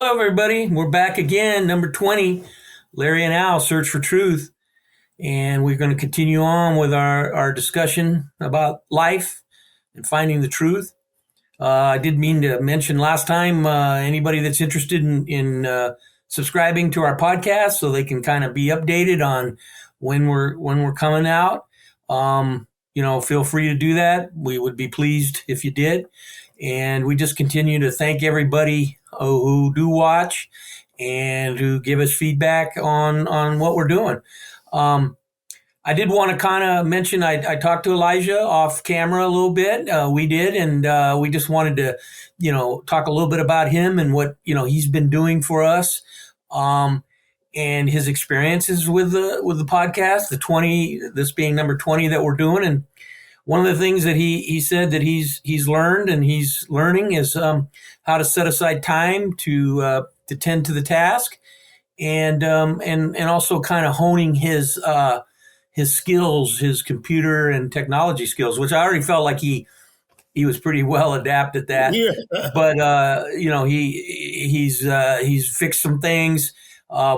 Hello, everybody. We're back again, number 20, Larry and Al, Search for Truth. And we're going to continue on with our discussion about life and finding the truth. I did mean to mention last time anybody that's interested in subscribing to our podcast so they can kind of be updated on when we're coming out. Feel free to do that. We would be pleased if you did. And we just continue to thank everybody who do watch and who give us feedback on what we're doing. I did want to kind of mention I talked to Elijah off camera a little bit. We did, and we just wanted to, talk a little bit about him and what he's been doing for us, and his experiences with the podcast, the 20, this being number 20 that we're doing, and one of the things that he said that he's learned and he's learning is how to set aside time to tend to the task, and also kind of honing his skills, his computer and technology skills, which I already felt like he was pretty well adept at that. Yeah. But he's fixed some things.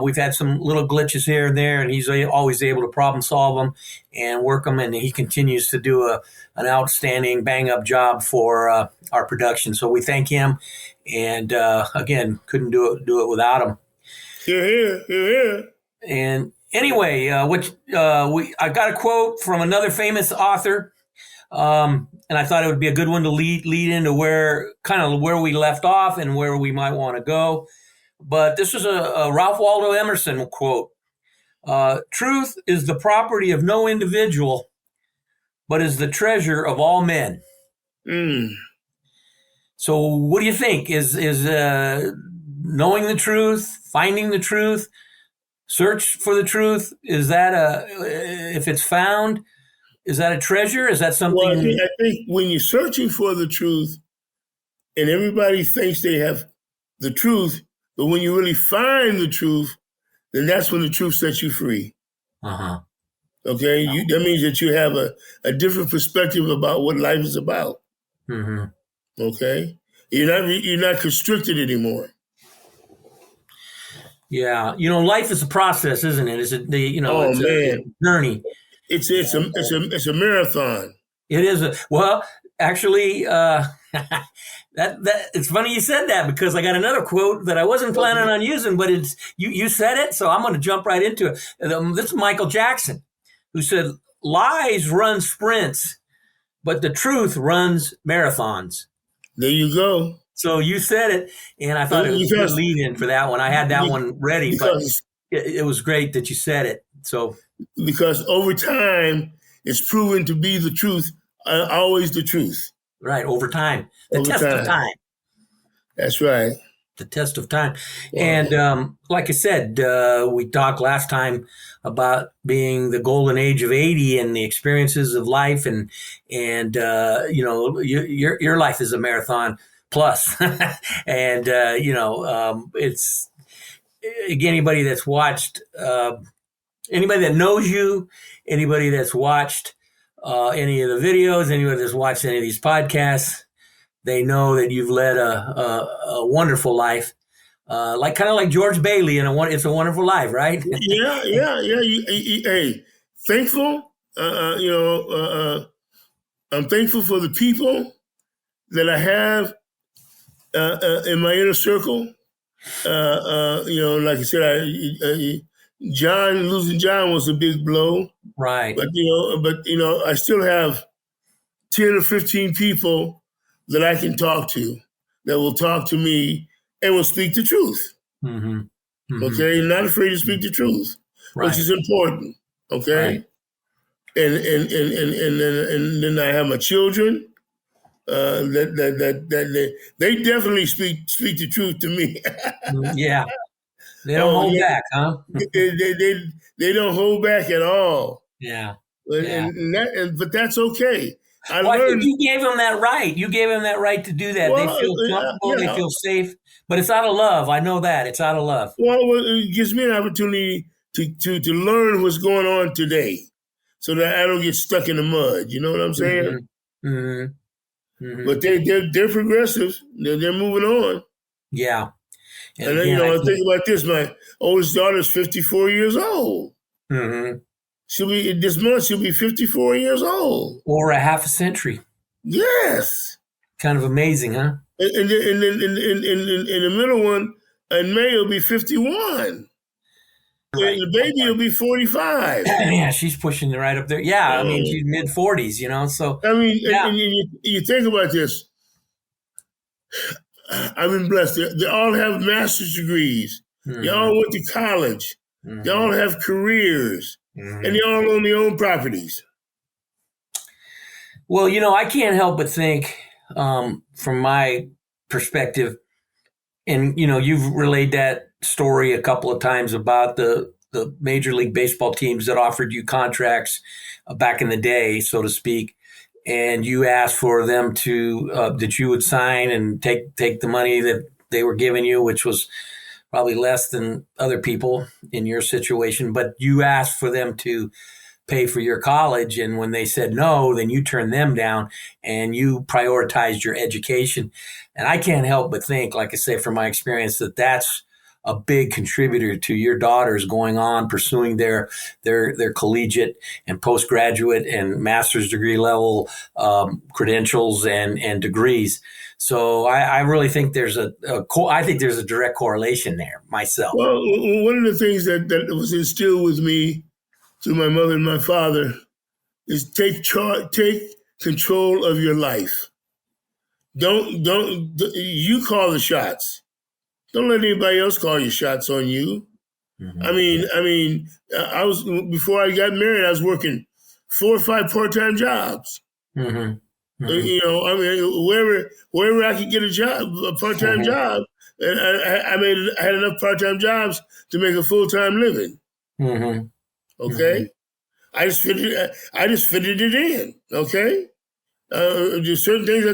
We've had some little glitches here and there, and he's always able to problem solve them and work them. And he continues to do an outstanding bang up job for our production. So we thank him. And again, couldn't do it without him. Here. And anyway, I got a quote from another famous author. And I thought it would be a good one to lead into where we left off and where we might want to go. But this is a Ralph Waldo Emerson quote. Truth is the property of no individual, but is the treasure of all men. So what do you think? Is knowing the truth, finding the truth, search for the truth, is that if it's found, is that a treasure? Is that something? Well, I think when you're searching for the truth and everybody thinks they have the truth, but when you really find the truth, then that's when the truth sets you free. Uh-huh. Okay? That means that you have a different perspective about what life is about. Mm-hmm. Okay? You're not constricted anymore. Yeah. Life is a process, isn't it? It's a journey. It's a marathon. It is actually, that it's funny you said that, because I got another quote that I wasn't planning on using, but it's you said it, so I'm going to jump right into it. This is Michael Jackson, who said, "Lies run sprints, but the truth runs marathons." There you go. So you said it, and I thought it was a good lead in for that one. I had that one ready, but it was great that you said it. So because over time, it's proven to be the truth, always the truth. Right, over time. The test of time. That's right. The test of time. Wow. And like I said, we talked last time about being the golden age of 80 and the experiences of life, and your life is a marathon plus. And it's, again, anybody that's watched, anybody that knows you, anybody that's watched any of the videos, anybody that's watched any of these podcasts, they know that you've led a wonderful life, kind of like George Bailey in It's a Wonderful Life, right? Yeah. Hey, thankful. I'm thankful for the people that I have in my inner circle. Like I said, losing John was a big blow. Right. But I still have 10 or 15 people that I can talk to, that will talk to me and will speak the truth. Mm-hmm. Mm-hmm. Okay, not afraid to speak the truth, right, which is important. Okay, right. And then I have my children. That they definitely speak the truth to me. Yeah, they don't hold back, huh? They don't hold back at all. Yeah, but that's okay. I think you gave them that right. You gave them that right to do that. Well, they feel comfortable. They feel safe. But it's out of love. I know that. It's out of love. Well, it gives me an opportunity to learn what's going on today, so that I don't get stuck in the mud. You know what I'm saying? Mm-hmm. Mm-hmm. But they're progressive. They're moving on. Yeah. And And then, again, I I think, think about this. My oldest daughter is 54 years old. mm-hmm. This month, she'll be 54 years old. Over a half a century. Yes. Kind of amazing, huh? And then in the middle one, in May, will be 51. Right. And the baby will be 45. Yeah, she's pushing it right up there. Yeah, I mean, Oh. she's mid 40s, so I mean, yeah. and you think about this. I've been blessed. They all have master's degrees. Mm-hmm. They all went to college. Mm-hmm. They all have careers. Mm-hmm. And they all own their own properties. Well, I can't help but think, from my perspective, and you've relayed that story a couple of times about the Major League Baseball teams that offered you contracts back in the day, so to speak, and you asked for them to that you would sign and take the money that they were giving you, which was probably less than other people in your situation, but you asked for them to pay for your college. And when they said no, then you turned them down and you prioritized your education. And I can't help but think, like I say, from my experience, that that's a big contributor to your daughters going on, pursuing their collegiate and postgraduate and master's degree level credentials and degrees. So I really think there's I think there's a direct correlation there myself. Well, one of the things that was instilled with me through my mother and my father is take control of your life. Don't you call the shots. Don't let anybody else call your shots on you. Mm-hmm. I was, before I got married, I was working 4 or 5 part-time jobs. Mm-hmm. Mm-hmm. Wherever I could get a part-time mm-hmm. job, and I had enough part-time jobs to make a full-time living. Mm-hmm. Okay, mm-hmm. I just fitted it in. Okay, there's certain things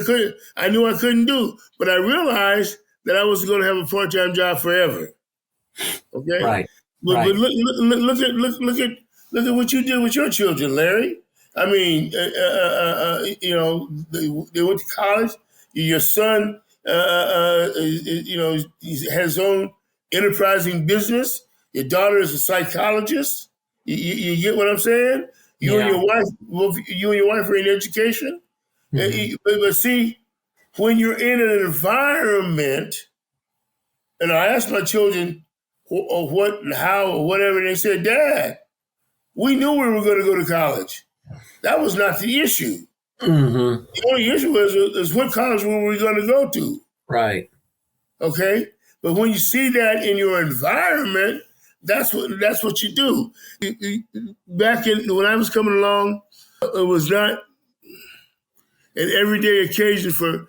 I knew I couldn't do, but I realized that I wasn't going to have a part-time job forever. Okay, right. But look at what you did with your children, Larry. I mean, they went to college. Your son, he has his own enterprising business. Your daughter is a psychologist. You get what I'm saying? You and your wife are in education. Mm-hmm. But see, when you're in an environment, and I asked my children what and how or whatever, and they said, Dad, we knew we were going to go to college. That was not the issue. Mm-hmm. The only issue is what college were we going to go to? Right. Okay? But when you see that in your environment, that's what you do. Back when I was coming along, it was not an everyday occasion for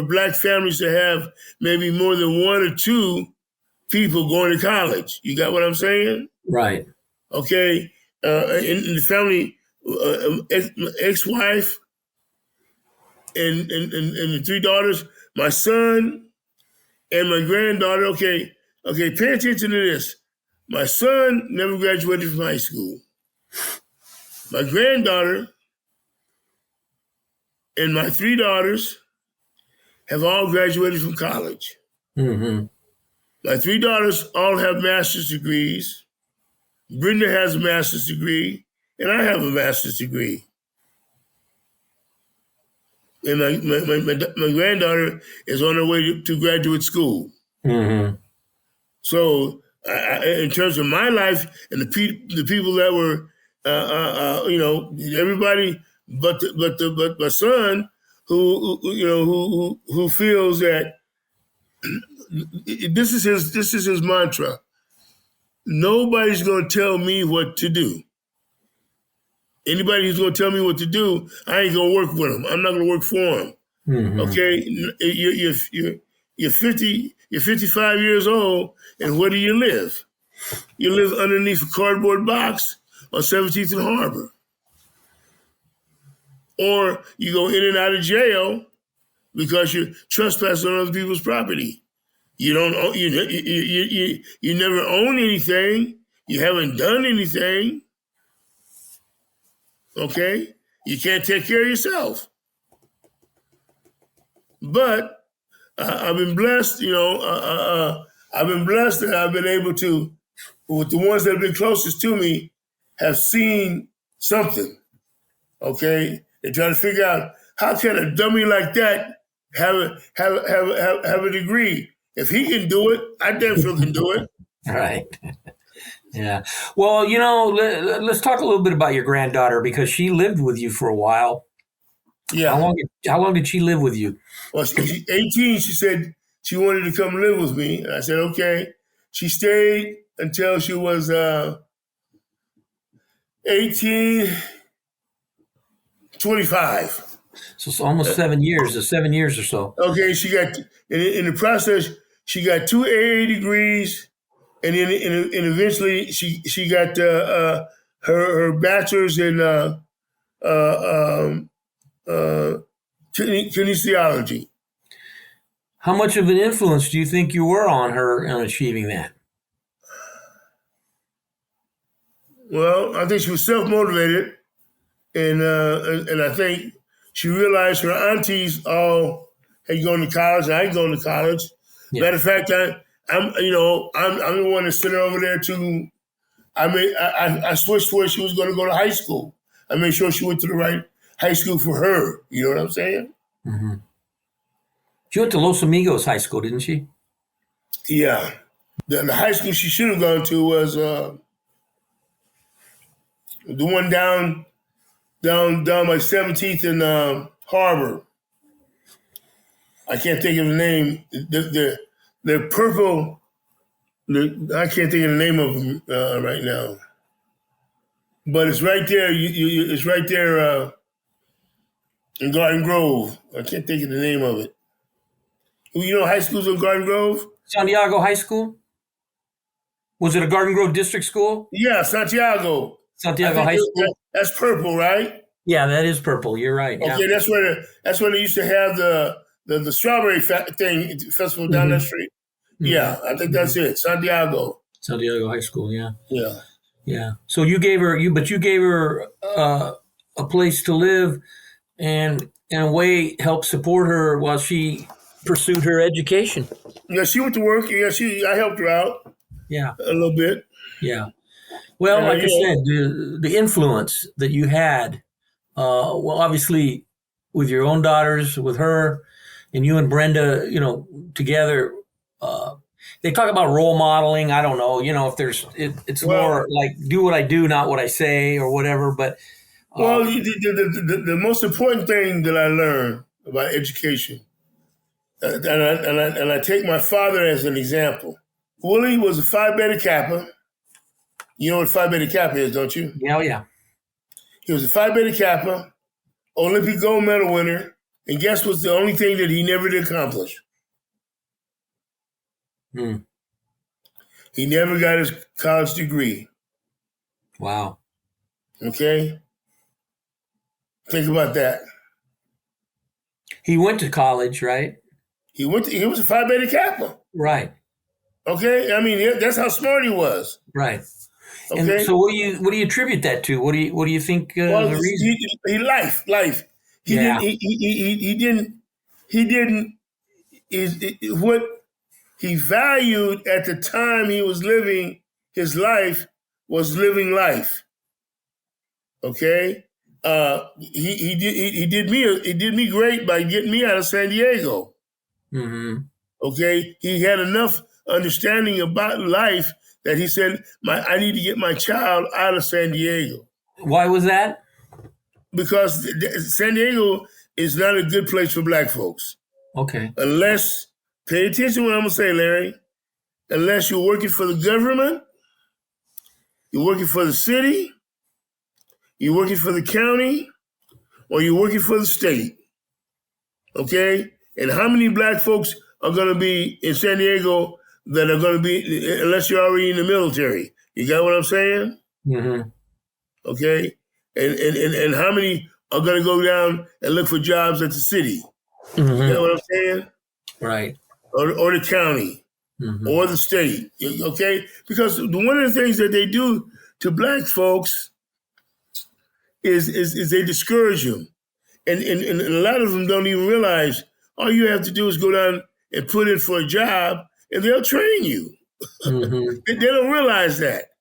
Black families to have maybe more than 1 or 2 people going to college. You got what I'm saying? Right. Okay. In the family, ex-wife and the 3 daughters, my son and my granddaughter. Okay. Pay attention to this. My son never graduated from high school. My granddaughter and my 3 daughters have all graduated from college. Mm-hmm. My 3 daughters all have master's degrees. Brenda has a master's degree, and I have a master's degree. And my granddaughter is on her way to graduate school. Mm-hmm. So, in terms of my life and the people that were, everybody, but my son, who feels that this is his mantra. Nobody's going to tell me what to do. Anybody who's going to tell me what to do, I ain't going to work with them. I'm not going to work for them. Mm-hmm. Okay, you're 50, you're 55 years old, and where do you live? You live underneath a cardboard box on 17th and Harbor, or you go in and out of jail because you're trespassing on other people's property. You don't own, you never own anything. You haven't done anything. Okay? You can't take care of yourself. But I've been blessed, I've been blessed that I've been able to, with the ones that have been closest to me, have seen something. Okay, they're trying to figure out how can a dummy like that have a degree. If he can do it, I damn sure can do it. Right. Yeah. Well, let's talk a little bit about your granddaughter because she lived with you for a while. Yeah. How long did she live with you? Well, she's 18. She said she wanted to come live with me. And I said, okay. She stayed until she was 18, 25. So it's almost 7 years, 7 years or so. Okay. She got, in the process, she got 2 AA degrees. And then and eventually she got her bachelor's in kinesiology. How much of an influence do you think you were on her in achieving that? Well, I think she was self-motivated, and I think she realized her aunties all had gone to college, and I had gone to college. Yeah. Matter of fact, I'm the one that's sitting over there too. I switched to where she was going to go to high school. I made sure she went to the right high school for her. You know what I'm saying? Mm-hmm. She went to Los Amigos High School, didn't she? Yeah. The high school she should have gone to was the one down by 17th and Harbor. I can't think of the name. The purple. I can't think of the name of them right now. But it's right there. It's right there in Garden Grove. I can't think of the name of it. You know high schools in Garden Grove? Santiago High School? Was it a Garden Grove district school? Yeah, Santiago. Santiago High School. That's purple, right? Yeah, that is purple. You're right. Okay, yeah. That's where they used to have the strawberry festival down that street. Mm-hmm. Yeah, I think that's it. Santiago High School. Yeah. Yeah. Yeah. So you gave her a place to live, and in a way helped support her while she pursued her education. Yeah, she went to work. Yeah, I helped her out. Yeah. A little bit. Yeah. Well, like I said, the influence that you had, obviously with your own daughters, with her, and you and Brenda, together. They talk about role modeling. I don't know, it's more like do what I do, not what I say, or whatever. But the most important thing that I learned about education, and I take my father as an example. Willie was a Phi Beta Kappa. You know what Phi Beta Kappa is, don't you? Yeah, yeah. He was a Phi Beta Kappa, Olympic gold medal winner, and guess what's the only thing that he never did accomplish? He never got his college degree. Wow. Okay? Think about that. He went to college, right? He was a Phi Beta Kappa. Right. Okay? I mean, that's how smart he was. Right. Okay? And so what do you attribute that to? What do you think the reason? Life. What he valued at the time he was living his life was living life. Okay? He did me great by getting me out of San Diego. Mm-hmm. Okay? He had enough understanding about life that he said, I need to get my child out of San Diego. Why was that? Because San Diego is not a good place for black folks. Okay. Unless, pay attention to what I'm going to say, Larry. Unless you're working for the government, you're working for the city, you're working for the county, or you're working for the state. Okay? And how many black folks are going to be in San Diego that are going to be, unless you're already in the military? You got what I'm saying? Mm-hmm. Okay? And how many are going to go down and look for jobs at the city? Mm-hmm. You know what I'm saying? Right. Or the county, mm-hmm. or the state, okay? Because one of the things that they do to black folks is they discourage them. And a lot of them don't even realize all you have to do is go down and put in for a job, and they'll train you. Mm-hmm. They don't realize that.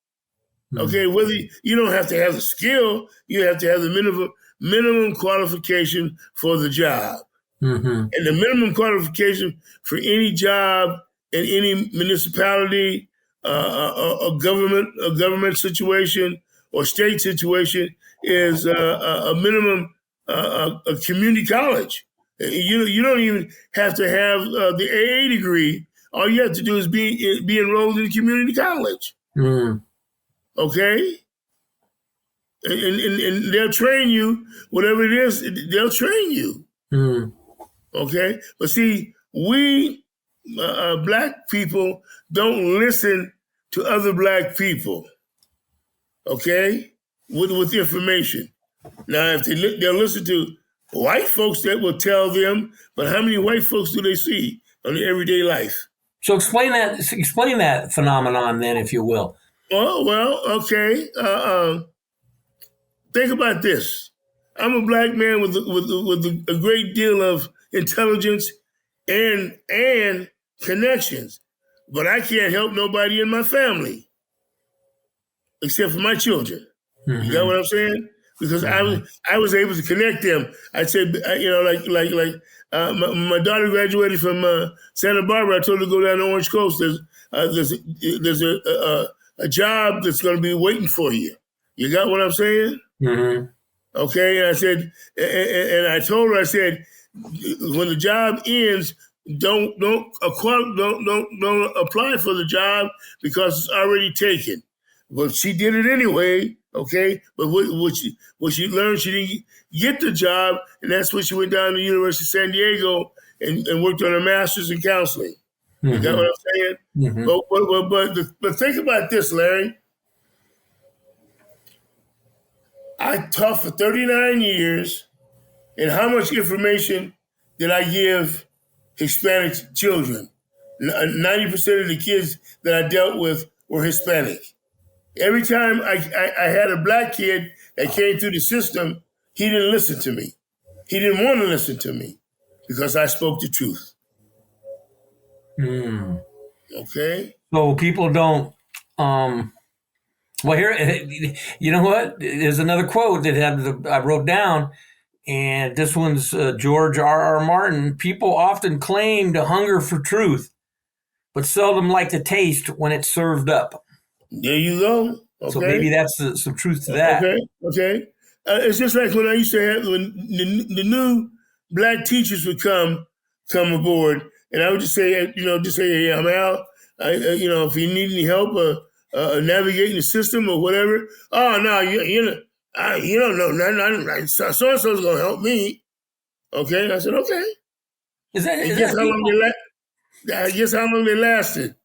Okay, whether you don't have to have the skill, you have to have the minimum qualification for the job. Mm-hmm. And the minimum qualification for any job in any municipality, a government situation, or state situation is a minimum a community college. You don't even have to have the AA degree. All you have to do is be enrolled in community college. Mm. Okay? And they'll train you, whatever it is, they'll train you. Mm. Okay? But see, we black people don't listen to other black people. Okay? With information. Now, if they'll listen to white folks that will tell them, but how many white folks do they see on their everyday life? So explain that phenomenon then, if you will. Oh, well, okay. Think about this. I'm a black man with a great deal of intelligence and connections, but I can't help nobody in my family except for my children. Mm-hmm. You got what I'm saying? Because I was able to connect them. I said, my daughter graduated from Santa Barbara. I told her to go down to Orange Coast. There's a job that's going to be waiting for you. You got what I'm saying? Mm-hmm. Okay, and I said, and I told her, I said, when the job ends, don't apply for the job because it's already taken. Well, she did it anyway. Okay, but what she learned, she didn't get the job, and that's when she went down to the University of San Diego and worked on her master's in counseling. Mm-hmm. You got what I'm saying? Mm-hmm. But think about this, Larry. I taught for 39 years, and how much information did I give Hispanic children? 90% of the kids that I dealt with were Hispanic. Every time I had a black kid that came through the system, he didn't listen to me. He didn't want to listen to me because I spoke the truth. Mm. Okay? So people don't... Well, here, you know what? There's another quote that I wrote down, and this one's George R.R. Martin. People often claim to hunger for truth, but seldom like to taste when it's served up. There you go. Okay. So maybe that's some truth to that. Okay. It's just like when I used to have, when the new black teachers would come aboard, and I would just say, hey, I'm Al. If you need any help navigating the system or whatever. Oh no, you don't know nothing. So and so's gonna help me. Okay, I said okay. Guess how long they lasted.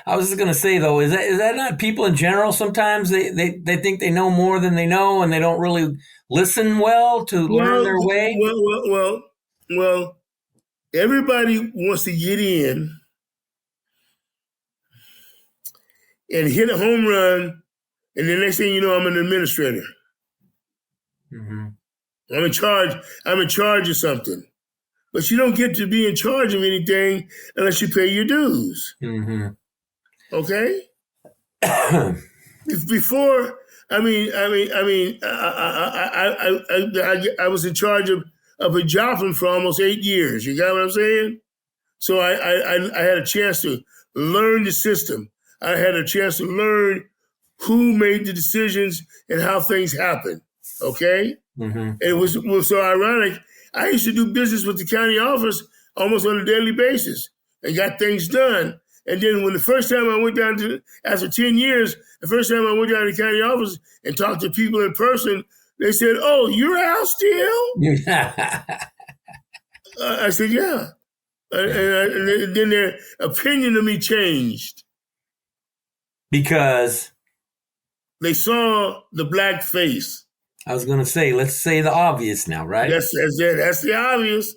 I was just gonna say though, is that not people in general? Sometimes they think they know more than they know, and they don't really listen well to learn their way. Well, everybody wants to get in and hit a home run, and the next thing you know, I'm an administrator. Mm-hmm. I'm in charge of something. But you don't get to be in charge of anything unless you pay your dues. Mm-hmm. Okay? Before, I was in charge of a Joplin for almost 8 years. You got what I'm saying? So I had a chance to learn the system. I had a chance to learn who made the decisions and how things happen. Okay? Mm-hmm. And it was so ironic. I used to do business with the county office almost on a daily basis and got things done. And then when the first time I went down to, after 10 years, the first time I went down to the county office and talked to people in person, they said, "Oh, you're Al still?" I said, "Yeah." And then their opinion of me changed. Because? They saw the black face. I was going to say, let's say the obvious now, right? That's the obvious.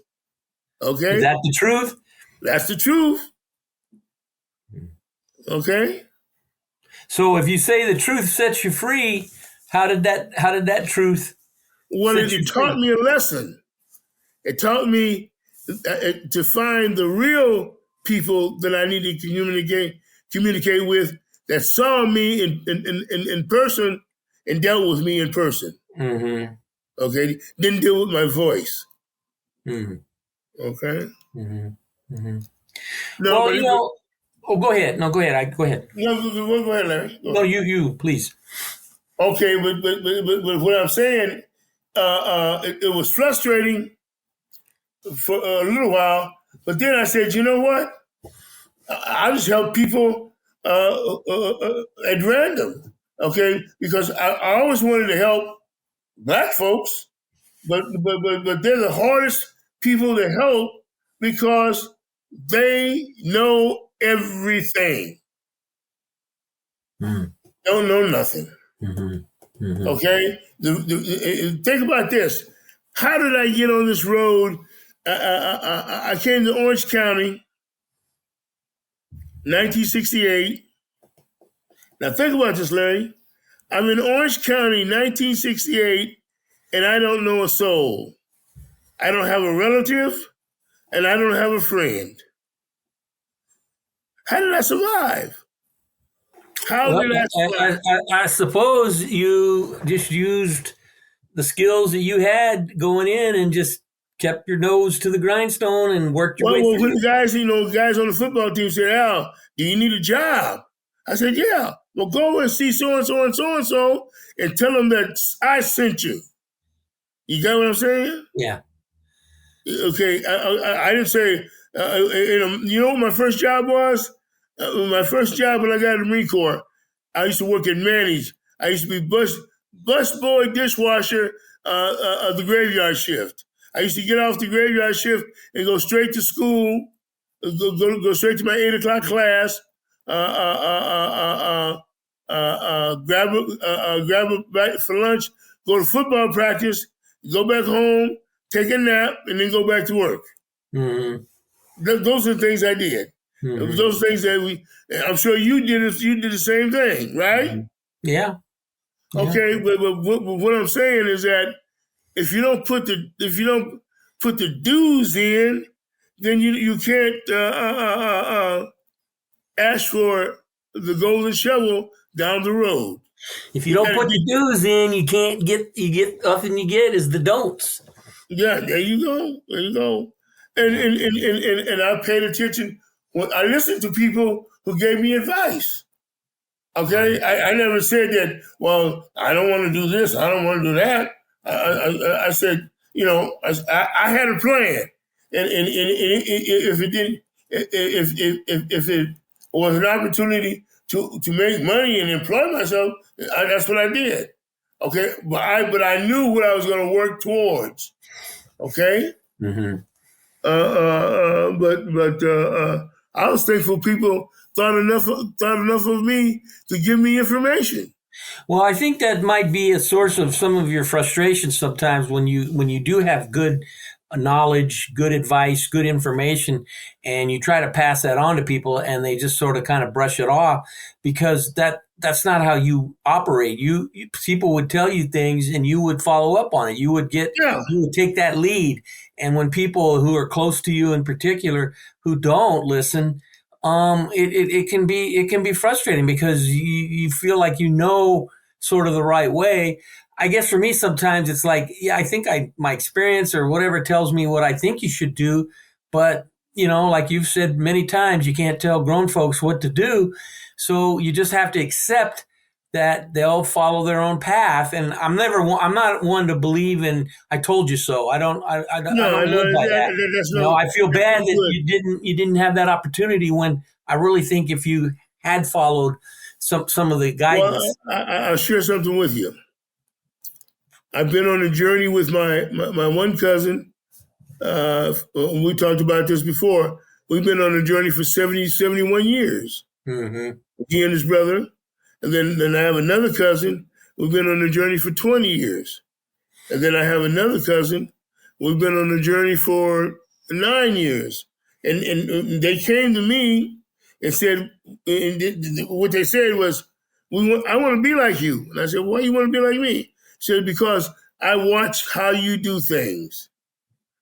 Okay? Is that the truth? That's the truth. Okay? So if you say the truth sets you free, how did that truth Well, it taught me a lesson. It taught me to find the real people that I need to communicate with that saw me in person and dealt with me in person. Mm-hmm. Okay, didn't deal with my voice. Mm-hmm. Okay. Mm-hmm. Mm-hmm. No, Well, but, oh, go ahead. No, go ahead. Go ahead. no, go ahead, Larry. Go No, ahead. you, please. Okay, but what I'm saying, it was frustrating for a little while, but then I said, you know what? I just help people at random, okay? Because I always wanted to help black folks, but they're the hardest people to help because they know everything, Mm-hmm. don't know nothing. Mm-hmm. Mm-hmm. Okay, think about this. How did I get on this road? I came to Orange County, 1968. Now think about this, Larry. I'm in Orange County, 1968, and I don't know a soul. I don't have a relative, and I don't have a friend. How did I survive? How Well, did I survive? I suppose you just used the skills that you had going in and just kept your nose to the grindstone and worked your way Well, when through. the guys on the football team said, Al, do you need a job? I said, yeah. Well, go and see so and so and so and so and tell them that I sent you. You got what I'm saying? Yeah. Okay, I didn't say, you know what my first job was? My first job when I got in the Marine Corps, I used to work at Manny's. I used to be bus boy, dishwasher of the graveyard shift. I used to get off the graveyard shift and go straight to school, go straight to my 8 o'clock class, grab a bite for lunch, go to football practice, go back home, take a nap, and then go back to work. Mm-hmm. Those are the things I did. It was Mm-hmm. those things that I'm sure you did it. You did the same thing, right? Mm-hmm. Yeah. Yeah. Okay, but what I'm saying is that if you don't put the dues in, then you can't ask for the golden shovel down the road. If you You don't got to put the be. do's in, you get nothing you get is the don'ts. Yeah, there you go. There you go. And I paid attention when I listened to people who gave me advice. Okay, I never said that. Well, I don't want to do this. I don't want to do that. I said, I had a plan, and if it didn't, if it was an opportunity to make money and employ myself, that's what I did. Okay, but I knew what I was going to work towards. Okay, Mm-hmm. but I was thankful people thought enough of me to give me information. Well, I think that might be a source of some of your frustration sometimes when you do have good knowledge, good advice, good information, and you try to pass that on to people, and they just sort of kind of brush it off because that's not how you operate. People would tell you things, and you would follow up on it. Yeah. You would take that lead, and when people who are close to you in particular who don't listen, it can be frustrating because you feel like you know sort of the right way. I guess for me sometimes it's like, yeah, I think my experience or whatever tells me what I think you should do, but like you've said many times, you can't tell grown folks what to do, so you just have to accept that they'll follow their own path. And I'm not one to believe in "I told you so." I No, don't no, live by that. I feel bad no that good. you didn't have that opportunity when I really think if you had followed some of the Well, guidance. I'll share something with you. I've been on a journey with my one cousin. We talked about this before. We've been on a journey for 71 years. Mm-hmm. He and his brother. And then I have another cousin. We've been on a journey for 20 years. And then I have another cousin. We've been on a journey for 9 years. And they came to me and said, what they said was, I want to be like you. And I said, why you want to be like me? She said, because I watch how you do things.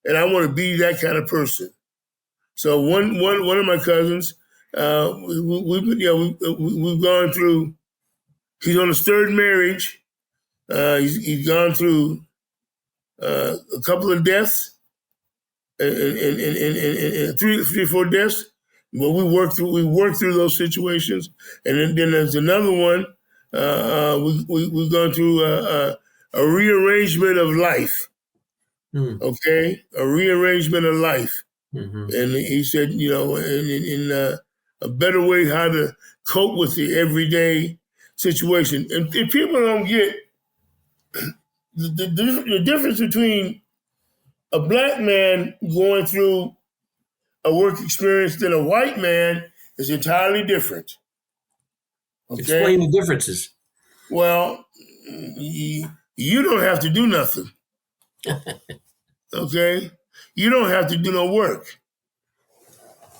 and I want to be that kind of person. So one of my cousins, we've gone through. He's on his third marriage. He's gone through a couple of deaths, and three or four deaths. But we worked through those situations, and then there's another one. We've gone through a rearrangement of life. Okay, a rearrangement of life. And he said, in a better way how to cope with the everyday situation. And if people don't get the difference between a black man going through a work experience than a white man is entirely different. Okay? Explain the differences. Well, you don't have to do nothing. Okay? You don't have to do no work.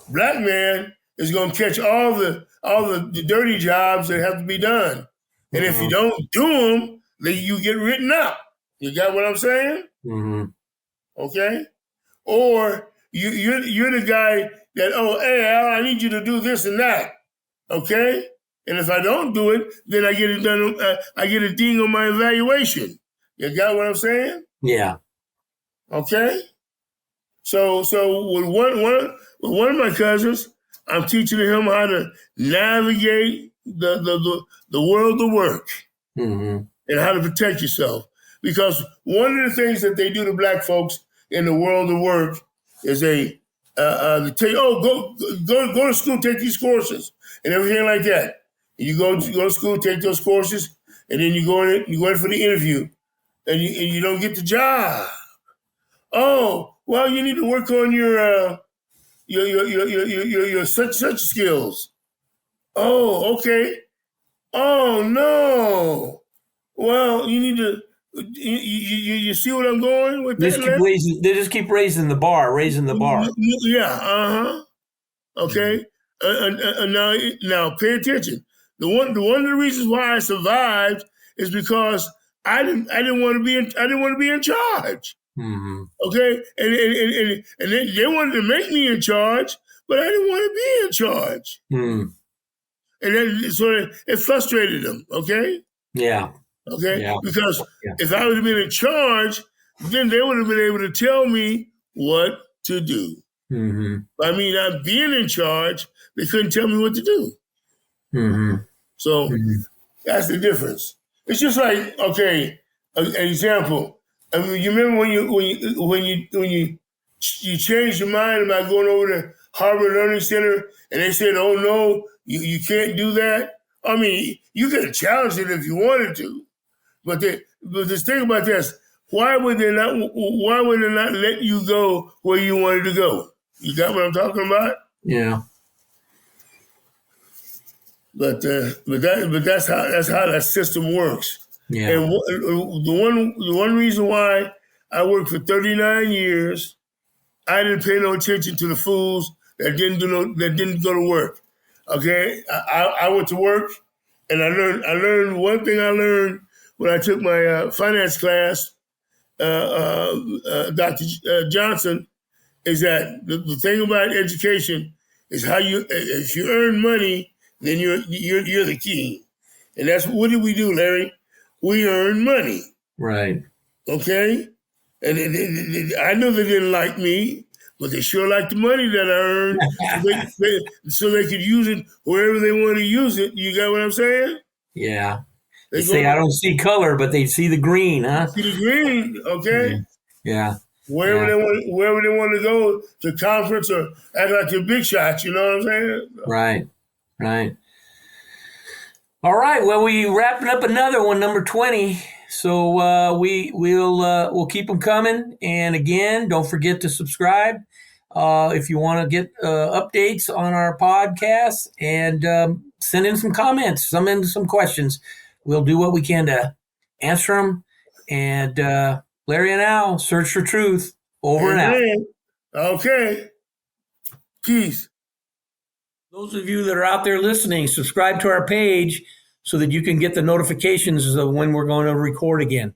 Black man is going to catch all the dirty jobs that have to be done. And if you don't do them, then you get written up. You got what I'm saying? Okay? Or you're the guy that, hey, Al, I need you to do this and that. Okay? And if I don't do it, then I get it done. I get a ding on my evaluation. You got what I'm saying? Yeah. Okay? So with one of my cousins, I'm teaching him how to navigate the world of work and how to protect yourself. Because one of the things that they do to black folks in the world of work is they tell you, go to school, take these courses and everything like that. And you go to school, take those courses, and then you go in for the interview, and you don't get the job. Oh, well, you need to work on your such skills. Oh, okay. Oh no. Well, you need to. You see what I'm going with that? They just keep raising the bar. Yeah. Okay. Now pay attention. The one of the reasons why I survived is because I didn't want to be in charge. Okay, and they wanted to make me in charge, but I didn't want to be in charge. And then so it frustrated them. Okay. Yeah. Okay. Yeah. Because if I would have been in charge, then they would have been able to tell me what to do. By me not being in charge, they couldn't tell me what to do. So that's the difference. It's just like, okay, an example. I mean, you remember when you changed your mind about going over to Harvard Learning Center, and they said, "Oh no, you can't do that." I mean, you could have challenged it if you wanted to, but this thing about this, why would they not let you go where you wanted to go? You got what I'm talking about? Yeah. But that's how that system works. Yeah. And the one reason why I worked for 39 years, I didn't pay no attention to the fools that didn't go to work. Okay, I went to work, and I learned one thing. I learned when I took my finance class, Dr. Johnson, is that the thing about education is how if you earn money, then you're the king. And that's what did we do, Larry? We earn money. Right. Okay? And I know they didn't like me, but they sure liked the money that I earned so they could use it wherever they want to use it. You got what I'm saying? Yeah. They say, I don't see color, but they see the green, huh? See the green, okay? Yeah. Wherever they want to go to conference or act like they're big shots, you know what I'm saying? Right. All right. Well, we wrapping up another one, number 20. So we'll keep them coming. And again, don't forget to subscribe if you want to get updates on our podcast, and send in some comments, send in some questions. We'll do what we can to answer them. And Larry and Al, search for truth. Over and out. Okay. Peace. Those of you that are out there listening, subscribe to our page so that you can get the notifications of when we're going to record again.